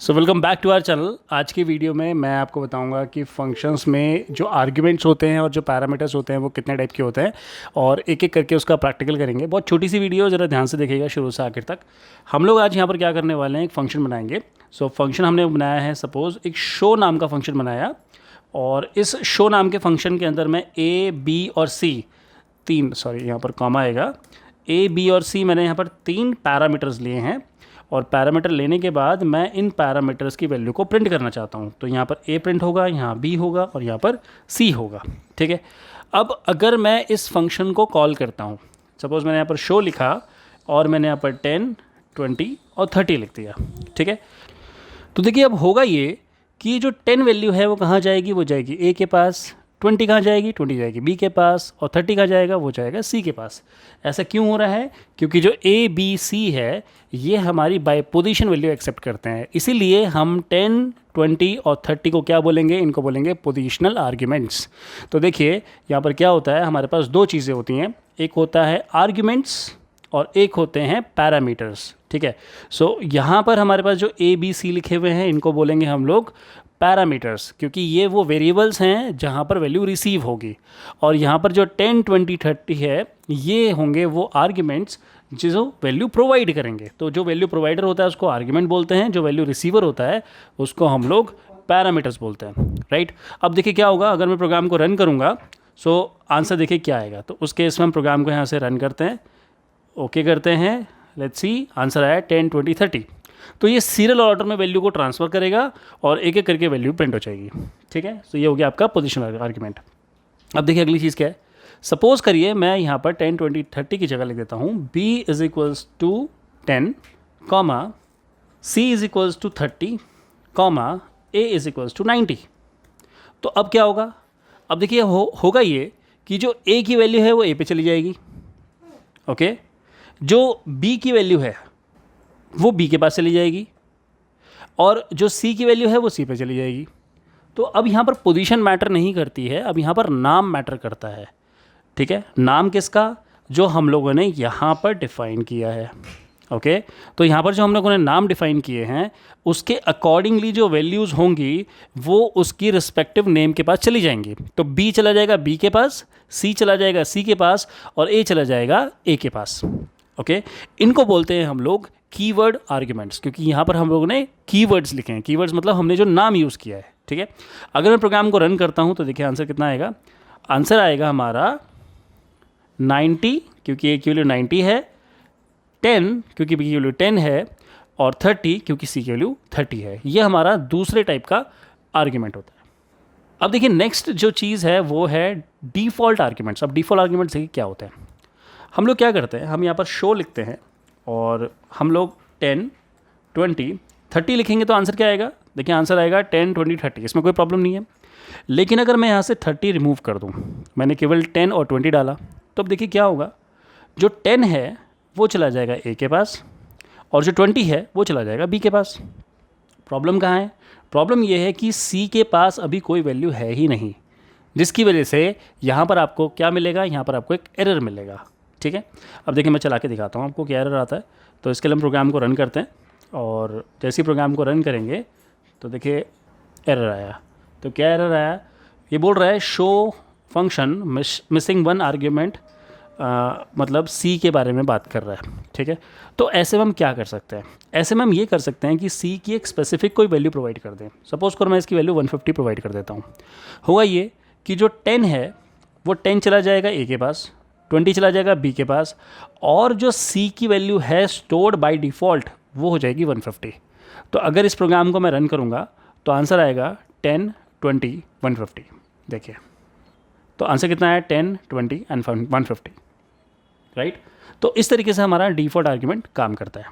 So welcome back to our channel. आज की video में मैं आपको बताऊंगा कि फंक्शंस में जो आर्ग्यूमेंट्स होते हैं और जो पैरामीटर्स होते हैं वो कितने टाइप के होते हैं और एक एक करके उसका प्रैक्टिकल करेंगे। बहुत छोटी सी वीडियो, ज़रा ध्यान से देखिएगा शुरू से आखिर तक। हम लोग आज यहाँ पर क्या करने वाले हैं, एक फंक्शन बनाएंगे। सो फंक्शन हमने बनाया है, सपोज़ एक शो नाम का फंक्शन बनाया और इस शो नाम के फंक्शन के अंदर मैं ए बी और सी यहाँ पर कॉमा आएगा, ए बी और सी मैंने यहाँ पर 3 पैरामीटर्स लिए हैं और पैरामीटर लेने के बाद मैं इन पैरामीटर्स की वैल्यू को प्रिंट करना चाहता हूँ। तो यहाँ पर ए प्रिंट होगा, यहाँ बी होगा और यहाँ पर सी होगा। ठीक है। अब अगर मैं इस फंक्शन को कॉल करता हूँ, सपोज़ मैंने यहाँ पर शो लिखा और मैंने यहाँ पर 10, 20 और 30 लिख दिया। ठीक है। तो देखिए अब होगा ये कि जो 10 वैल्यू है वो कहाँ जाएगी, वो जाएगी ए के पास, 20 कहाँ जाएगी, 20 जाएगी बी के पास और 30 कहाँ जाएगा, वो जाएगा सी के पास। ऐसा क्यों हो रहा है? क्योंकि जो ए बी सी है ये हमारी बाय पोजीशन वैल्यू एक्सेप्ट करते हैं, इसीलिए हम 10, 20 और 30 को क्या बोलेंगे, इनको बोलेंगे पोजीशनल आर्ग्यूमेंट्स। तो देखिए यहाँ पर क्या होता है, हमारे पास 2 चीज़ें होती हैं, एक होता है आर्ग्यूमेंट्स और एक होते हैं पैरामीटर्स। ठीक है। सो यहाँ पर हमारे पास जो ए बी सी लिखे हुए हैं इनको बोलेंगे हम लोग पैरामीटर्स, क्योंकि ये वो वेरिएबल्स हैं जहाँ पर वैल्यू रिसीव होगी। और यहाँ पर जो 10, 20, 30 है ये होंगे वो आर्ग्यूमेंट्स जो वैल्यू प्रोवाइड करेंगे। तो जो वैल्यू प्रोवाइडर होता है उसको आर्ग्यूमेंट बोलते हैं, जो वैल्यू रिसीवर होता है उसको हम लोग पैरामीटर्स बोलते हैं। राइट। अब देखिए क्या होगा अगर मैं प्रोग्राम को रन करूँगा। सो आंसर देखिए क्या आएगा। तो उस केस में हम प्रोग्राम को यहाँ से रन करते हैं, ओके करते हैं, लेट्स सी आंसर आया 10, 20, 30। तो ये सीरियल ऑर्डर में वैल्यू को ट्रांसफ़र करेगा और एक एक करके वैल्यू प्रिंट हो जाएगी। ठीक है। तो ये हो गया आपका पोजीशनल आर्ग्यूमेंट। अब देखिए अगली चीज़ क्या है। सपोज़ करिए मैं यहाँ पर 10, 20, 30 की जगह लिख देता हूँ b is equals to 10, comma c is equals to 30, comma a is equals to 90। तो अब क्या होगा, अब देखिए होगा ये कि जो a की वैल्यू है वो a पे चली जाएगी, ओके। जो b की वैल्यू है वो b के पास चली जाएगी और जो c की वैल्यू है वो c पे चली जाएगी। तो अब यहाँ पर पोजीशन मैटर नहीं करती है, अब यहाँ पर नाम मैटर करता है। ठीक है। नाम किसका? जो हम लोगों ने यहाँ पर डिफ़ाइन किया है, ओके। तो यहाँ पर जो हम लोगों ने नाम डिफ़ाइन किए हैं उसके अकॉर्डिंगली जो वैल्यूज़ होंगी वो उसकी रिस्पेक्टिव नेम के पास चली जाएंगी। तो b चला जाएगा b के पास, c चला जाएगा c के पास और a चला जाएगा a के पास, ओके। इनको बोलते हैं हम लोग कीवर्ड आर्ग्यूमेंट्स, क्योंकि यहाँ पर हम लोगों ने कीवर्ड्स लिखे हैं। कीवर्ड्स मतलब हमने जो नाम यूज़ किया है। ठीक है। अगर मैं प्रोग्राम को रन करता हूँ तो देखिए आंसर कितना आएगा। आंसर आएगा हमारा 90, क्योंकि ए की वैल्यू 90 है, 10 क्योंकि बी की वैल्यू 10 है और 30 क्योंकि सी की वैल्यू 30 है। ये हमारा दूसरे टाइप का आर्ग्यूमेंट होता है। अब देखिए नेक्स्ट जो चीज़ है वो है डिफ़ॉल्ट आर्ग्यूमेंट्स। अब डिफ़ॉल्ट आर्ग्यूमेंट्स देखिए क्या होते हैं। हम लोग क्या करते हैं, हम यहाँ पर शो लिखते हैं और हम लोग 10, 20, 30 लिखेंगे तो आंसर क्या आएगा। देखिए आंसर आएगा 10, 20, 30। इसमें कोई प्रॉब्लम नहीं है। लेकिन अगर मैं यहाँ से 30 रिमूव कर दूँ, मैंने केवल 10 और 20 डाला, तो अब देखिए क्या होगा। जो 10 है वो चला जाएगा ए के पास और जो 20 है वो चला जाएगा बी के पास। प्रॉब्लम कहाँ है? प्रॉब्लम ये है कि सी के पास अभी कोई वैल्यू है ही नहीं, जिसकी वजह से यहाँ पर आपको क्या मिलेगा, यहाँ पर आपको एक एरर मिलेगा। ठीक है। अब देखिए मैं चला के दिखाता हूँ आपको क्या एरर आता है। तो इसके लिए हम प्रोग्राम को रन करते हैं और जैसे ही प्रोग्राम को रन करेंगे तो देखिए एरर आया। तो क्या एरर आया, ये बोल रहा है शो फंक्शन मिसिंग 1 आर्ग्यूमेंट, मतलब सी के बारे में बात कर रहा है। ठीक है। तो ऐसे में हम क्या कर सकते हैं, ऐसे में हम ये कर सकते हैं कि सी की एक स्पेसिफिक कोई वैल्यू प्रोवाइड कर दें। सपोज़ कर मैं इसकी वैल्यू 150 प्रोवाइड कर देता हूँ। होगा ये कि जो 10 है वो 10 चला जाएगा ए के पास, 20 चला जाएगा बी के पास और जो सी की वैल्यू है स्टोर्ड बाय डिफ़ॉल्ट वो हो जाएगी 150। तो अगर इस प्रोग्राम को मैं रन करूँगा तो आंसर आएगा 10, 20, 150। देखिए तो आंसर कितना है, 10, 20 एंड 150। राइट। तो इस तरीके से हमारा डिफ़ॉल्ट आर्ग्यूमेंट काम करता है,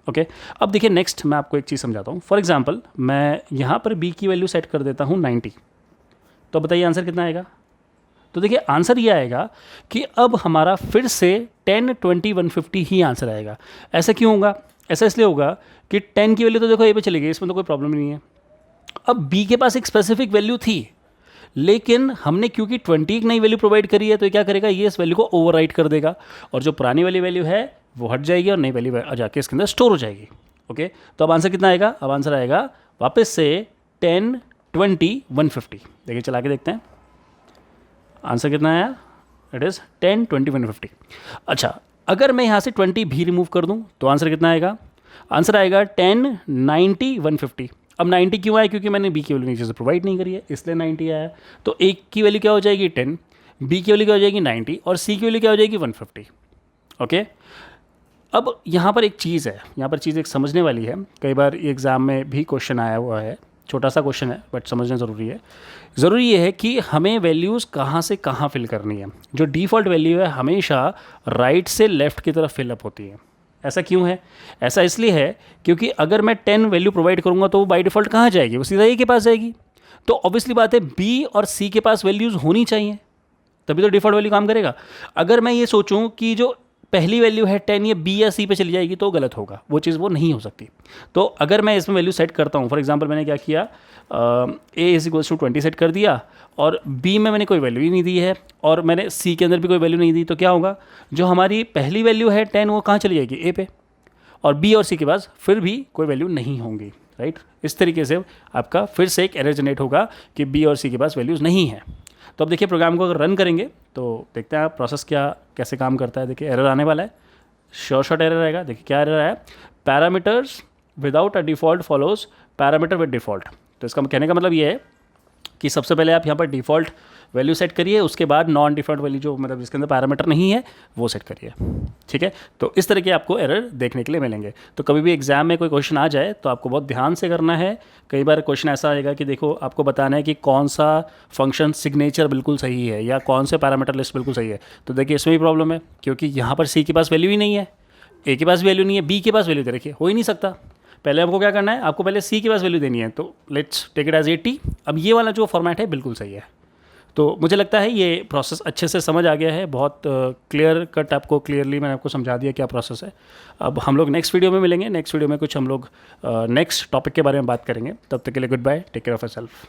ओके। अब देखिए नेक्स्ट मैं आपको एक चीज़ समझाता हूँ। फॉर एग्जांपल मैं यहाँ पर बी की वैल्यू सेट कर देता हूँ 90। तो बताइए आंसर कितना आएगा। तो देखिए आंसर ये आएगा कि अब हमारा फिर से 10, 20, 150 ही आंसर आएगा। ऐसा क्यों होगा? ऐसा इसलिए होगा कि 10 की वैल्यू तो देखो ए पे चली गई, इसमें तो कोई प्रॉब्लम नहीं है। अब बी के पास एक स्पेसिफिक वैल्यू थी, लेकिन हमने क्योंकि 20 एक नई वैल्यू प्रोवाइड करी है तो क्या करेगा, ये इस वैल्यू को ओवरराइट कर देगा और जो पुरानी वाली वैल्यू है वो हट जाएगी और नई वैल्यू जाके इसके अंदर स्टोर हो जाएगी। ओके, तो अब आंसर कितना आएगा? अब आंसर आएगा वापस से 10, 20, 150। देखिए चला के देखते हैं आंसर कितना आया। It is 10, 20, 150। अच्छा, अगर मैं यहाँ से 20 भी रिमूव कर दूँ तो आंसर कितना आएगा? आंसर आएगा 10, 90, 150। अब 90 क्यों आया? क्योंकि मैंने बी की वैल्यू नीचे से प्रोवाइड नहीं करी है, इसलिए 90 आया। तो ए की वैल्यू क्या हो जाएगी? 10, बी की वैल्यू क्या हो जाएगी? 90, और सी की वैल्यू क्या हो जाएगी? 150। ओके, अब यहाँ पर एक चीज़ है, यहाँ पर चीज़ एक समझने वाली है। कई बार एग्ज़ाम में भी क्वेश्चन आया हुआ है, छोटा सा क्वेश्चन है बट समझना ज़रूरी है। ज़रूरी ये है कि हमें वैल्यूज़ कहाँ से कहाँ फिल करनी है। जो डिफ़ॉल्ट वैल्यू है हमेशा राइट से लेफ़्ट की तरफ फिलअप होती है। ऐसा क्यों है? ऐसा इसलिए है क्योंकि अगर मैं 10 वैल्यू प्रोवाइड करूँगा तो वो बाय डिफ़ॉल्ट कहाँ जाएगी? वो सीधा ए के पास जाएगी। तो ऑब्वियसली बात है बी और सी के पास वैल्यूज़ होनी चाहिए, तभी तो डिफ़ॉल्ट वैल्यू काम करेगा। अगर मैं ये सोचूं कि जो पहली वैल्यू है 10 ये बी या सी पे चली जाएगी तो गलत होगा, वो चीज़ वो नहीं हो सकती। तो अगर मैं इसमें वैल्यू सेट करता हूँ, फॉर एग्जांपल मैंने क्या किया, ए इज इक्वल्स टू 20 सेट कर दिया और बी में मैंने कोई वैल्यू ही नहीं दी है और मैंने सी के अंदर भी कोई वैल्यू नहीं दी, तो क्या होगा? जो हमारी पहली वैल्यू है 10 वो कहाँ चली जाएगी? ए पे, और बी और सी के पास फिर भी कोई वैल्यू नहीं होंगी, राइट। इस तरीके से आपका फिर से एक एरर जनरेट होगा कि बी और सी के पास वैल्यूज़ नहीं है। तो अब देखिए प्रोग्राम को अगर रन करेंगे तो देखते हैं प्रोसेस क्या कैसे काम करता है। देखिए एरर आने वाला है, शॉर्ट एरर आएगा। देखिए क्या एरर आया? Parameters without a default follows parameter with default. तो इसका कहने का मतलब ये है कि सबसे पहले आप यहाँ पर डिफ़ॉल्ट वैल्यू सेट करिए, उसके बाद नॉन डिफ़ॉल्ट वैल्यू जो मतलब जिसके अंदर पैरामीटर नहीं है वो सेट करिए, ठीक है। तो इस तरह के आपको एरर देखने के लिए मिलेंगे। तो कभी भी एग्जाम में कोई क्वेश्चन आ जाए तो आपको बहुत ध्यान से करना है। कई बार क्वेश्चन ऐसा आएगा कि देखो आपको बताना है कि कौन सा फंक्शन सिग्नेचर बिल्कुल सही है या कौन से पैरामीटर लिस्ट बिल्कुल सही है। तो देखिए इसमें भी प्रॉब्लम है क्योंकि यहाँ पर सी के पास वैल्यू ही नहीं है, ए के पास वैल्यू नहीं है, बी के पास वैल्यू दे रखी है, हो ही नहीं सकता। पहले आपको क्या करना है? आपको पहले सी के पास वैल्यू देनी है। तो लेट्स टेक इट एज 80। अब ये वाला जो फॉर्मेट है बिल्कुल सही है। तो मुझे लगता है ये प्रोसेस अच्छे से समझ आ गया है, बहुत क्लियर कट आपको क्लियरली मैंने आपको समझा दिया क्या प्रोसेस है। अब हम लोग नेक्स्ट वीडियो में मिलेंगे। नेक्स्ट वीडियो में कुछ हम लोग नेक्स्ट टॉपिक के बारे में बात करेंगे। तब तक के लिए goodbye, take care of yourself.